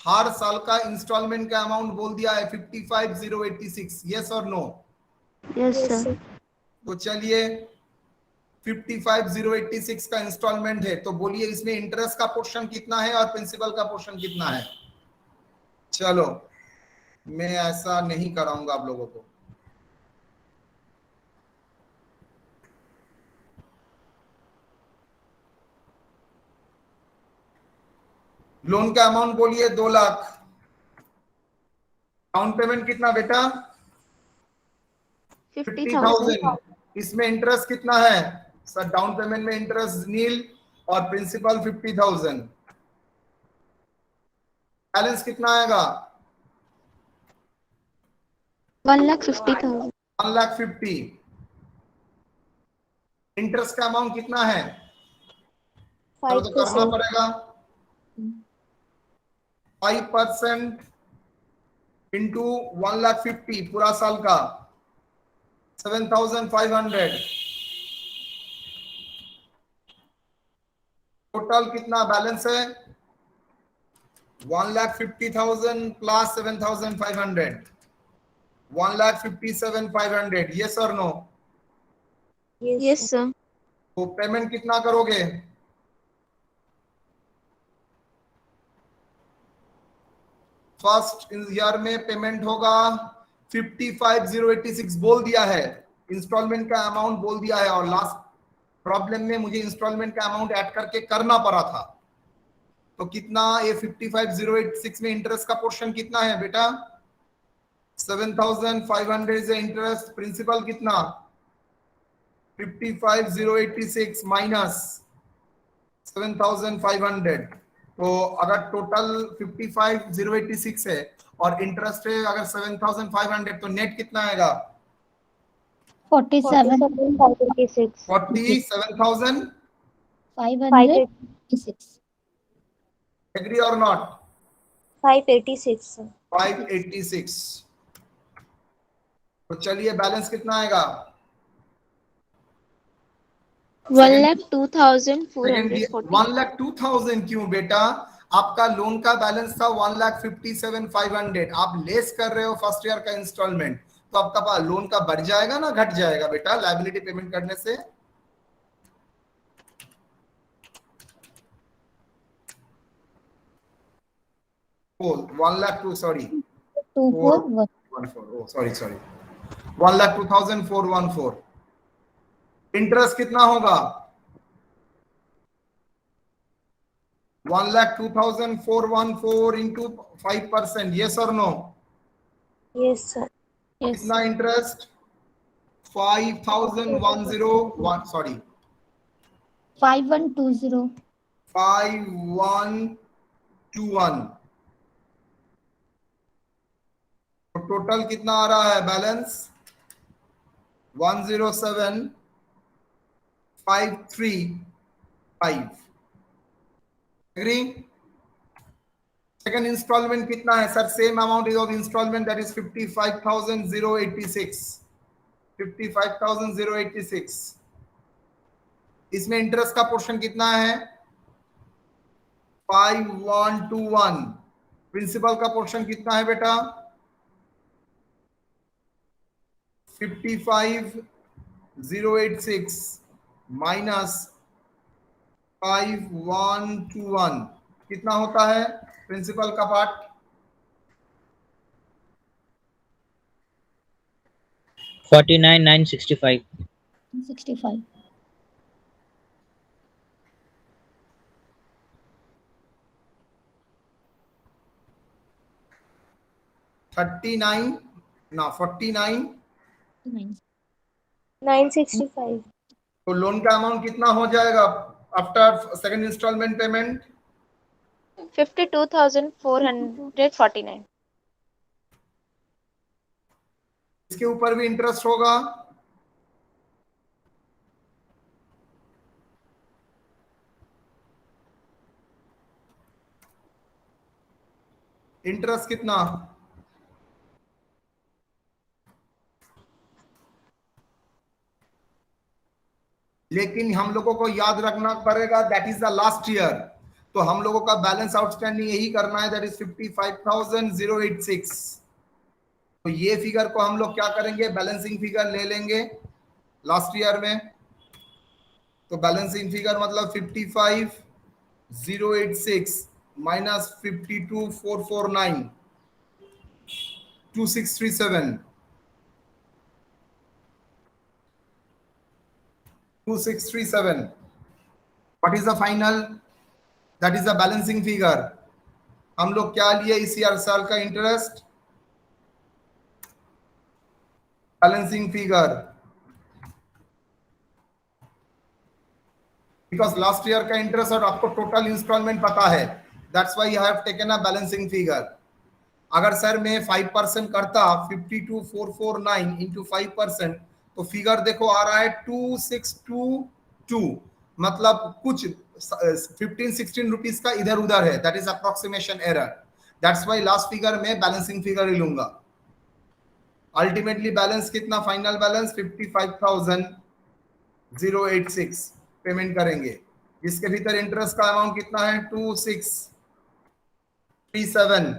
हर साल का इंस्टॉलमेंट का अमाउंट बोल दिया है 55,086। यस और नो? Yes, sir. तो चलिए, 55,086 का इंस्टॉलमेंट है, तो बोलिए इसमें इंटरेस्ट का पोर्शन कितना है और प्रिंसिपल का पोर्शन कितना है? चलो, मैं ऐसा नहीं कराऊंगा आप लोगों को। लोन का अमाउंट बोलिए 2 लाख। डाउन पेमेंट कितना बेटा? 50,000. 50,000। इसमें इंटरेस्ट कितना है सर? डाउन पेमेंट में इंटरेस्ट नील और प्रिंसिपल 50,000। बैलेंस कितना आएगा? 1,50,000. 1,50,000। इंटरेस्ट का अमाउंट कितना है? तो करना 5%. पड़ेगा 5% इंटू 1,50,000 पूरा साल का 7,500। टोटल कितना बैलेंस है? 1,50,000 प्लस 7,500, 1,57,500। यस और नो? Yes, sir. तो पेमेंट कितना करोगे? फर्स्ट ईयर में पेमेंट होगा 55,086 बोल दिया है, इंस्टॉलमेंट का अमाउंट बोल दिया है, और लास्ट प्रॉब्लम में मुझे इंस्टॉलमेंट का अमाउंट ऐड करके करना पड़ा था। तो कितना ये 55,086 में इंटरेस्ट का पोर्शन कितना है बेटा? 7,500 इज इंटरेस्ट। प्रिंसिपल कितना? 55,086 माइनस 7,500। तो अगर टोटल 55,086 है और इंटरेस्ट है अगर 7,500, तो नेट कितना आएगा? 47. 47,000। 586. एग्री और नॉट? 586. 586। तो चलिए बैलेंस कितना आएगा? 1,02,440. 1,02,000 क्यों बेटा? आपका लोन का बैलेंस था 1,57,500। आप लेस कर रहे हो फर्स्ट ईयर का इंस्टॉलमेंट, तो आपका लोन का बढ़ जाएगा ना घट जाएगा बेटा लायबिलिटी पेमेंट करने से? ओ 1,02,000 सॉरी 241. सॉरी 1,02,414। इंटरेस्ट कितना होगा? 1,02,414 इंटू 5%। यस और नो? Yes, sir. Yes. कितना इंटरेस्ट? 5,101 सॉरी 5120. 5,121। तो टोटल कितना आ रहा है बैलेंस 107,535। एग्री। सेकंड इंस्टॉलमेंट कितना है sir? Same amount is of instalment, that is 55,086। 55,086। इसमें इंटरेस्ट का पोर्शन कितना है? 5121। प्रिंसिपल का पोर्शन कितना है बेटा? 55,086 माइनस 5121 कितना होता है प्रिंसिपल का पार्ट? 49,965. 65. 39 ना 49। 965. तो लोन का अमाउंट कितना हो जाएगा आफ्टर सेकंड इंस्टॉलमेंट पेमेंट? 52,449. इसके ऊपर भी इंटरेस्ट होगा? इंटरेस्ट कितना? लेकिन हम लोगों को याद रखना पड़ेगा that is the last year, तो हम लोगों का बैलेंस आउटस्टैंडिंग यही करना है, दैट इज 55,086। तो ये फिगर को हम लोग क्या करेंगे? बैलेंसिंग फिगर ले लेंगे लास्ट ईयर में। तो बैलेंसिंग फिगर मतलब 55,086 minus 52,449 2637 2637। What is the final? That is the balancing figure। हम लोग क्या लिए इस साल का interest? Balancing figure, because last year का इंटरेस्ट और आपको टोटल इंस्टॉलमेंट पता है, that's why I have taken a balancing figure. अगर सर मैं 5% करता 52,449 इंटू 5%, तो फिगर देखो आ रहा है 2622, मतलब कुछ 15-16 रुपीज का इधर उधर है, that is approximation error. That's why last figure में बैलेंसिंग फिगर ही लूंगा। अल्टीमेटली बैलेंस कितना? फाइनल बैलेंस 55,086 पेमेंट करेंगे, जिसके भीतर इंटरेस्ट का अमाउंट कितना है? 2637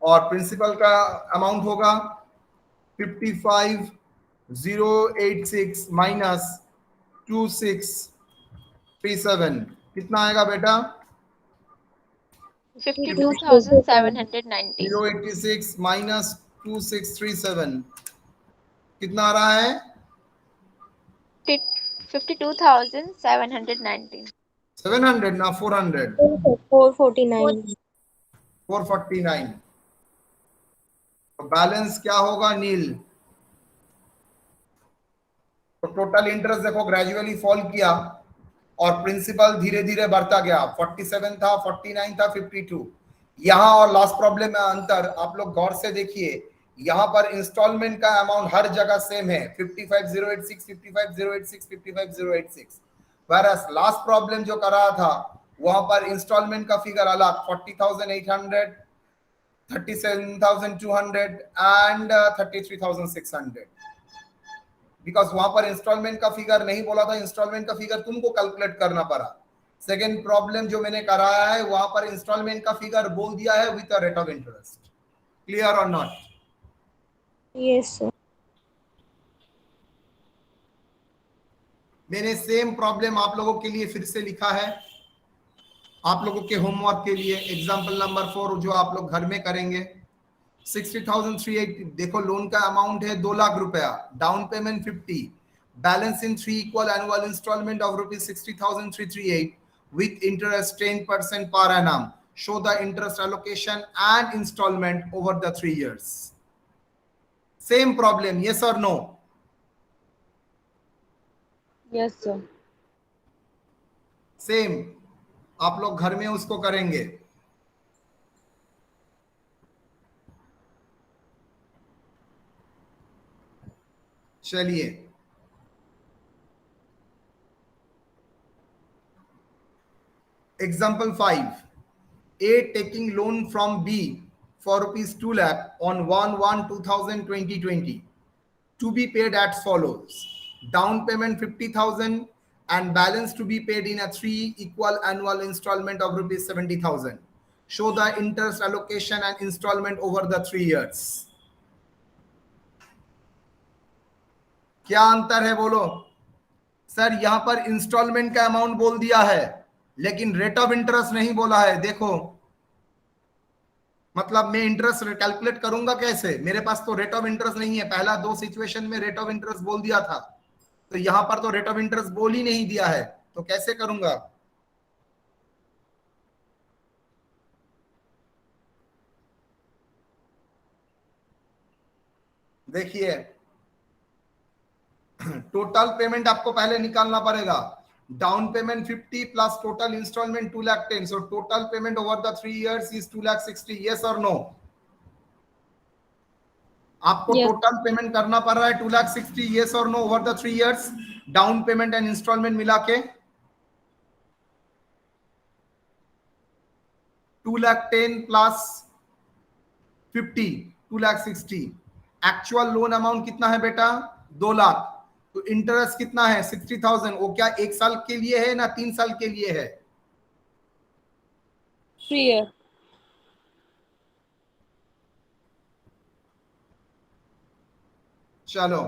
और प्रिंसिपल का अमाउंट होगा 55,086 माइनस 2637 कितना आएगा बेटा? 52,790. 086 माइनस 2637 कितना आ रहा है? 52,790. 700 ना 400? 449. 449। तो बैलेंस क्या होगा? नील। तो टोटल इंटरेस्ट देखो ग्रेजुअली फॉल किया और प्रिंसिपल धीरे धीरे बढ़ता गया। 47 था, 49 था, 52। यहां और लास्ट प्रॉब्लम में अंतर आप लोग गौर से देखिए, यहां पर इंस्टॉलमेंट का अमाउंट हर जगह सेम है, 55,086 55,086 55,086। whereas लास्ट प्रॉब्लम जो कर रहा था वहां पर इंस्टॉलमेंट का फिगर अलग, 40,800, 37,200 एंड 33,600। बिकॉज वहां पर इंस्टॉलमेंट का फिगर नहीं बोला था, इंस्टॉलमेंट का फिगर तुमको कैलकुलेट करना पड़ा। सेकेंड प्रॉब्लम जो मैंने कराया है वहां पर इंस्टॉलमेंट का फिगर बोल दिया है with rate of interest. Clear और नॉट? Yes, sir. मैंने सेम प्रॉब्लम आप लोगों के लिए फिर से लिखा है, आप लोगों के होमवर्क के लिए। एग्जांपल नंबर 4 जो आप लोग घर में करेंगे। 60,380 देखो, लोन का अमाउंट है 2 लाख रुपया, down payment 50, balance in 3 equal annual instalment of ₹60,338 with interest 10% per annum. Show the interest allocation and installment over the 3 years. Same problem, yes or no? Yes, sir. Same आप लोग घर में उसको करेंगे। चलिए, example 5, A taking loan from B for rupees 2 lakh on 1/1/2020 to be paid as follows: down payment 50,000 and balance to be paid in a 3 equal annual installment of rupees 70,000. Show the interest allocation and installment over the 3 years. क्या अंतर है बोलो? Sir यहां पर instalment का amount बोल दिया है लेकिन रेट ऑफ इंटरेस्ट नहीं बोला है। देखो, मतलब मैं इंटरेस्ट कैलकुलेट करूंगा कैसे? मेरे पास तो रेट ऑफ इंटरेस्ट नहीं है। पहला 2 सिचुएशन में रेट ऑफ इंटरेस्ट बोल दिया था, तो यहां पर तो रेट ऑफ इंटरेस्ट बोल ही नहीं दिया है, तो कैसे करूंगा? देखिए, टोटल पेमेंट आपको पहले निकालना पड़ेगा। Down payment 50 plus total instalment 2,10,000, so total payment over the 3 years इज 2,60,000। यस और नो? आपको Yes. टोटल पेमेंट करना पड़ रहा है 2,60,000। यस और no? Over the 3 years, down payment and instalment मिला के 2,10,000 प्लस 50, 2,60,000। एक्चुअल लोन अमाउंट कितना है बेटा? 2 लाख। तो इंटरेस्ट कितना है? 60,000। वो क्या 1 साल के लिए है ना 3 साल के लिए है? 3 year. चलो,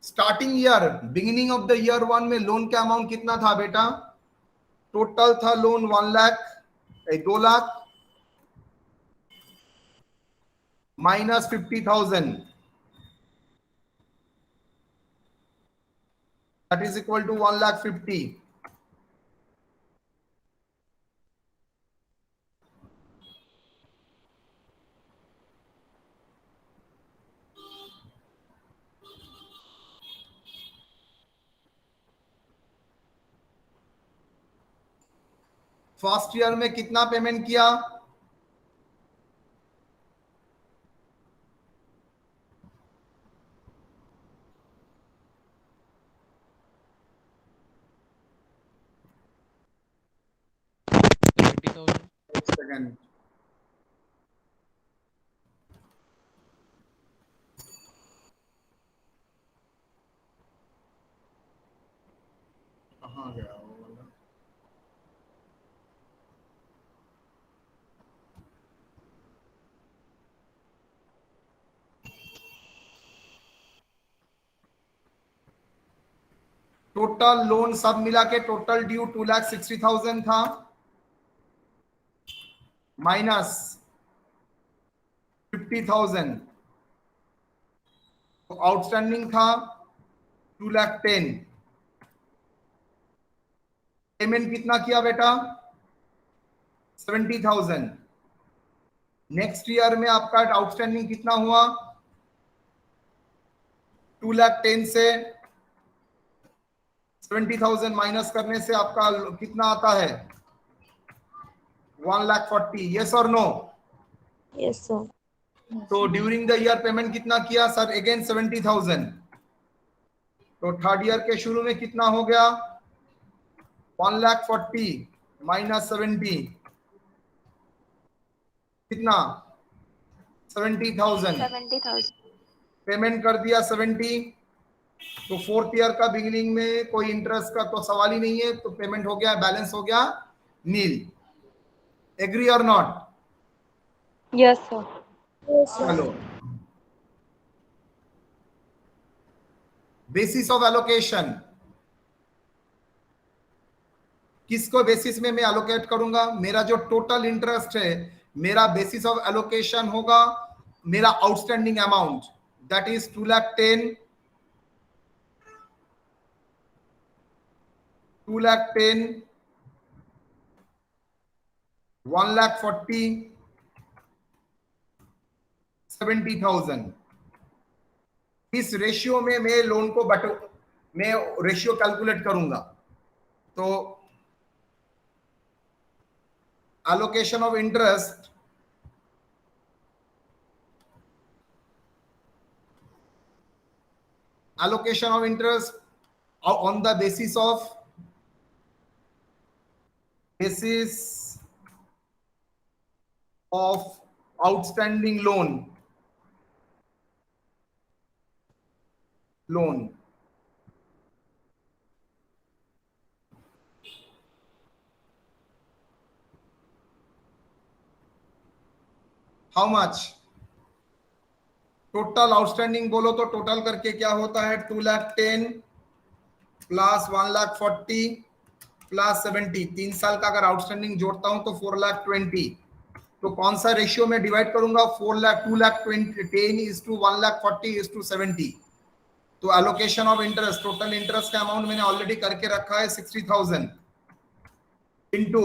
starting year, beginning of the year 1 में लोन का अमाउंट कितना था बेटा? टोटल था loan 1 lakh, 2 lakh minus 50,000, that is equal to 1,50,000। First year में कितना पेमेंट किया? एक सेकंड, कहाँ गया वो वाला? टोटल लोन सब मिला के टोटल ड्यू 2,60,000 था, माइनस 50,000, तो आउटस्टैंडिंग था 2,10,000। पेमेंट कितना किया बेटा? 70,000। नेक्स्ट ईयर में आपका आउटस्टैंडिंग कितना हुआ? 2,10,000 से 70,000 माइनस करने से आपका कितना आता है? 1,40,000। यस और नो? Yes, sir. तो ड्यूरिंग द ईयर पेमेंट कितना किया सर? अगेन 70,000। तो थर्ड ईयर के शुरू में कितना हो गया? 1,40,000 माइनस 70, कितना? 70,000। 70,000. पेमेंट कर दिया 70। तो फोर्थ ईयर का बिगिनिंग में कोई इंटरेस्ट का तो सवाल ही नहीं है, तो पेमेंट हो गया, बैलेंस हो गया नील। एग्री और not? Yes, sir. Yes, sir. चलो, बेसिस ऑफ एलोकेशन, किसको बेसिस में मैं एलोकेट करूंगा? मेरा जो टोटल इंटरेस्ट है, मेरा बेसिस ऑफ एलोकेशन होगा मेरा आउटस्टैंडिंग अमाउंट, दैट इज 2,10,000, 2,10,000, 1,40,000, 70,000। इस रेशियो में मैं लोन को मैं रेशियो कैलकुलेट करूंगा। तो allocation of interest on the basis of outstanding loan. How much? Total outstanding बोलो तो टोटल करके क्या होता है, 2,10,000 प्लस 1,40,000 प्लस 70, 3 साल का अगर आउटस्टैंडिंग जोड़ता हूं तो 4,20,000। तो कौन सा रेशियो में डिवाइड करूंगा, 2,10,000 1,40,000 तो allocation of interest, total interest का अमाउंट मैंने ऑलरेडी करके रखा है 60,000 इंटू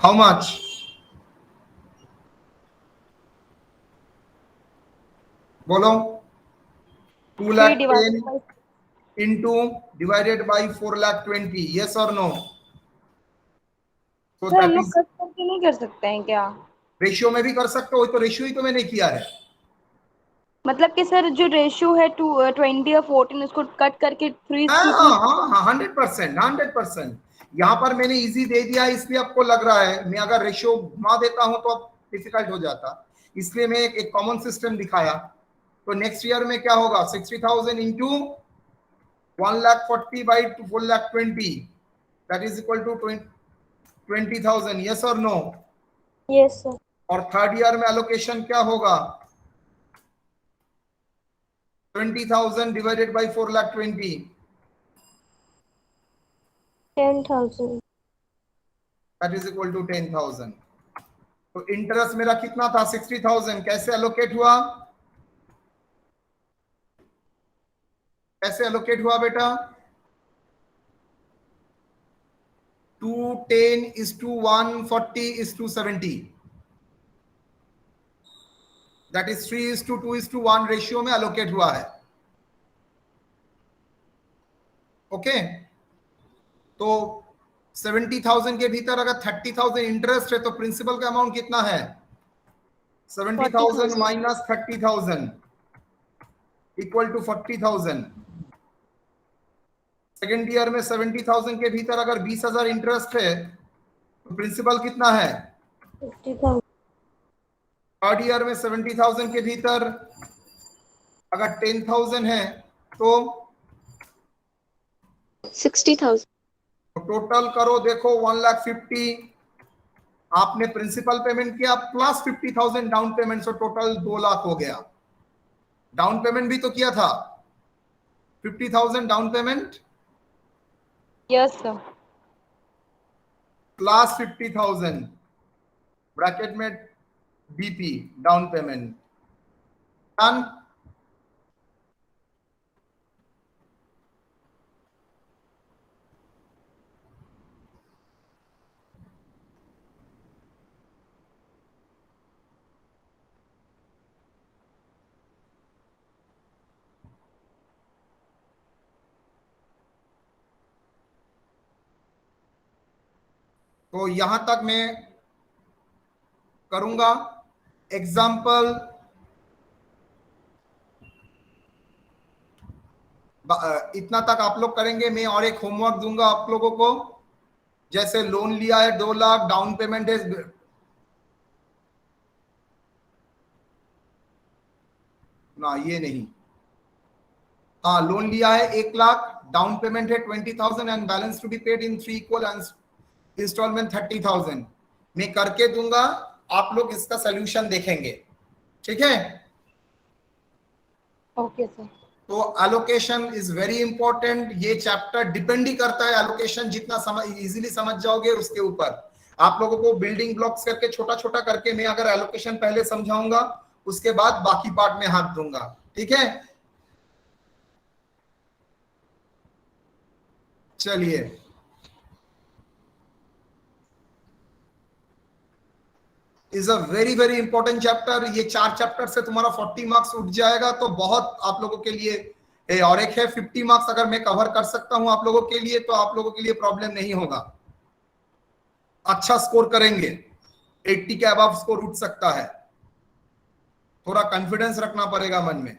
हाउ मच, बोलो, 2,10,000 इंटू डिवाइडेड बाई 4,20,000, यस और नो? तो सर हम लोग कट करके नहीं कर सकते हैं क्या? रेशियो में भी कर सकते हो, तो रेशियो ही तो मैंने किया है। मतलब कि सर जो रेशियो है 20 और 14 उसको कट करके 100%। यहाँ पर मैंने इजी दे दिया इसलिए आपको लग रहा है, मैं अगर रेशियो घुमा देता हूं तो अब डिफिकल्ट हो जाता, इसलिए मैं एक कॉमन सिस्टम दिखाया। तो नेक्स्ट ईयर में क्या होगा, 60,000 into 1,40,000 by 4,20,000 that is equal to 20,000, yes और नो? Yes sir. और थर्ड ईयर में एलोकेशन क्या होगा, 20,000 divided by 4,20,000 10,000। That is equal to 10,000। तो इंटरेस्ट मेरा कितना था, 60,000, कैसे एलोकेट हुआ, कैसे एलोकेट हुआ बेटा, 210:140:70 दैट इज 3:2:1 रेशियो में एलोकेट हुआ है। ओके, तो 70,000 के भीतर अगर 30,000 इंटरेस्ट है तो प्रिंसिपल का अमाउंट कितना है, 70,000 minus 30,000 equal to 40,000। Second year में 70,000 के भीतर अगर 20,000 इंटरेस्ट है तो प्रिंसिपल कितना है, 50,000। थर्ड ईयर में 70,000 के भीतर अगर 10,000 है तो 60,000। टोटल करो, देखो 1,50,000 आपने प्रिंसिपल पेमेंट किया plus 50,000 down payment, so total 2,00,000 हो गया। डाउन पेमेंट भी तो किया था, 50,000 down payment yes sir. Plus 50,000 bracket में बीपी डाउन पेमेंट, डन। तो यहां तक मैं करूंगा एग्जाम्पल, इतना तक आप लोग करेंगे। मैं और एक होमवर्क दूंगा आप लोगों को, जैसे लोन लिया है 2,00,000, डाउन पेमेंट है, ना ये नहीं, हाँ लोन लिया है 1,00,000, डाउन पेमेंट है 20,000 and balance to be paid in 3 equal instalment 30,000। मैं करके दूंगा, आप लोग इसका सोल्यूशन देखेंगे, ठीक है? Okay sir. तो एलोकेशन इज वेरी इंपॉर्टेंट, ये चैप्टर डिपेंड ही करता है, एलोकेशन जितना इजीली समझ जाओगे उसके ऊपर। आप लोगों को बिल्डिंग ब्लॉक्स करके छोटा छोटा करके मैं अगर एलोकेशन पहले समझाऊंगा उसके बाद बाकी पार्ट में हाथ दूंगा, ठीक है? चलिए, is a very very important chapter. ये 4 चैप्टर से तुम्हारा 40 मार्क्स उठ जाएगा, तो बहुत आप लोगों के लिए। और एक है 50 मार्क्स, अगर मैं कवर कर सकता हूं आप लोगों के लिए तो आप लोगों के लिए प्रॉब्लम नहीं होगा, अच्छा स्कोर करेंगे, 80 के अबव स्कोर उठ सकता है। थोड़ा कॉन्फिडेंस रखना पड़ेगा मन में।